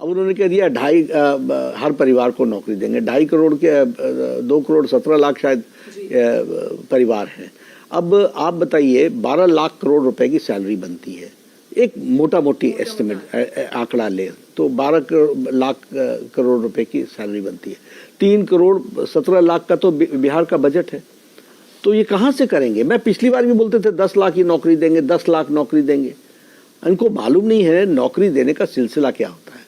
अब उन्होंने कह दिया हर परिवार को नौकरी देंगे। 2.5 करोड़ के 2 करोड़ 17 लाख शायद परिवार हैं। अब आप बताइए 12 लाख करोड़ रुपए की सैलरी बनती है, एक मोटा मोटी एस्टिमेट आंकड़ा ले तो 12 लाख करोड़ रुपए की सैलरी बनती है। 3 करोड़ 17 लाख का तो बिहार का बजट है, तो ये कहाँ से करेंगे? मैं पिछली बार भी बोलते थे 10 लाख की नौकरी देंगे, 10 लाख नौकरी देंगे। इनको मालूम नहीं है नौकरी देने का सिलसिला क्या होता है।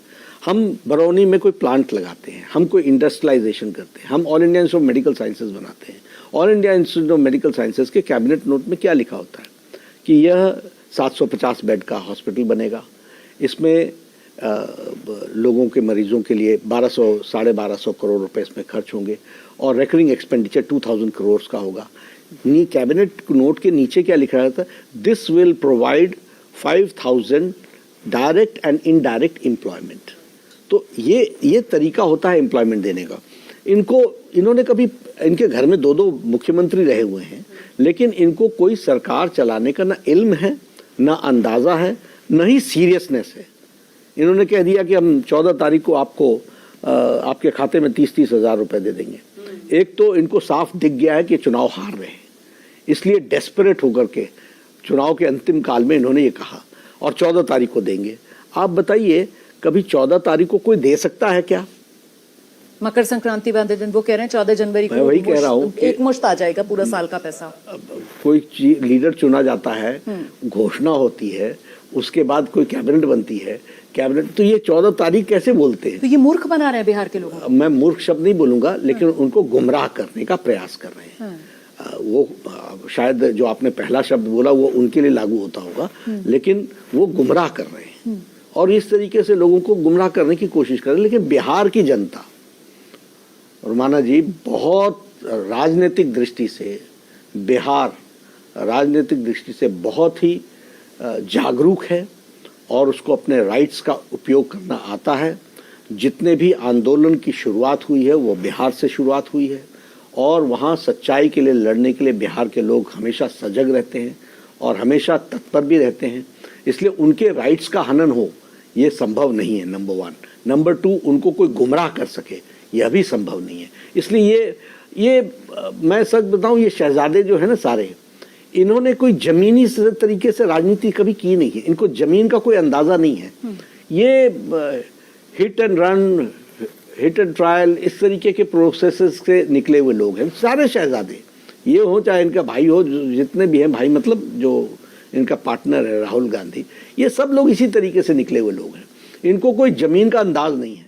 हम बरौनी में कोई प्लांट लगाते हैं, हम कोई इंडस्ट्रियलाइजेशन करते हैं, हम all India institute of medical sciences बनाते हैं। All India institute of medical sciences के कैबिनेट नोट में क्या लिखा होता है कि यह 750 बेड का हॉस्पिटल बनेगा, इसमें लोगों के मरीजों के लिए 1200-1250 करोड़ रुपए इसमें खर्च होंगे और रेकरिंग एक्सपेंडिचर 2000 करोड़ का होगा। कैबिनेट नोट के नीचे क्या लिखा रहता है? This will provide 5000 direct and indirect employment. तो ये तरीका होता है एम्प्लॉयमेंट देने का। इन्होंने कभी, इनके घर में 2-2 मुख्यमंत्री रहे हुए हैं, लेकिन इनको कोई सरकार चलाने का ना इल्म है, ना अंदाजा है, न ही सीरियसनेस है। इन्होंने कह दिया कि हम 14 तारीख को आपको आपके खाते में 30-30 हज़ार रुपए दे देंगे। एक तो इनको साफ दिख गया है कि चुनाव हार रहे हैं, इसलिए डेस्परेट होकर के चुनाव के अंतिम काल में इन्होंने ये कहा और 14 तारीख को देंगे। आप बताइए कभी 14 तारीख को कोई दे सकता है क्या? मकर संक्रांति वाले दिन वो कह रहे हैं 14 जनवरी को वही कह रहा हूँ एक मुश्त आ जाएगा पूरा साल का पैसा। कोई लीडर चुना जाता है, घोषणा होती है, उसके बाद कोई कैबिनेट बनती है, कैबिनेट तो ये 14 तारीख कैसे बोलते हैं? तो ये मूर्ख बना रहे हैं बिहार के लोगों को। मैं मूर्ख शब्द नहीं बोलूंगा, लेकिन उनको गुमराह करने का प्रयास कर रहे हैं। वो शायद जो आपने पहला शब्द बोला वो उनके लिए लागू होता होगा, लेकिन वो गुमराह कर रहे हैं और इस तरीके से लोगों को गुमराह करने की कोशिश कर रहे हैं। लेकिन बिहार की जनता रुमाना जी बहुत राजनीतिक दृष्टि से, बिहार राजनीतिक दृष्टि से बहुत ही जागरूक है और उसको अपने राइट्स का उपयोग करना आता है। जितने भी आंदोलन की शुरुआत हुई है वो बिहार से शुरुआत हुई है और वहाँ सच्चाई के लिए लड़ने के लिए बिहार के लोग हमेशा सजग रहते हैं और हमेशा तत्पर भी रहते हैं। इसलिए उनके राइट्स का हनन हो ये संभव नहीं है, नंबर 1। नंबर 2, उनको कोई गुमराह कर सके यह भी संभव नहीं है। इसलिए ये मैं सच बताऊं, ये शहजादे जो है ना सारे, इन्होंने कोई जमीनी तरीके से राजनीति कभी की नहीं है। इनको जमीन का कोई अंदाजा नहीं है। ये hit and run, hit and trial, इस तरीके के प्रोसेसेस से निकले हुए लोग हैं सारे शहजादे। ये हो चाहे इनका भाई हो, जितने भी हैं भाई, मतलब जो इनका पार्टनर है राहुल गांधी, ये सब लोग इसी तरीके से निकले हुए लोग हैं। इनको कोई जमीन का अंदाज नहीं है।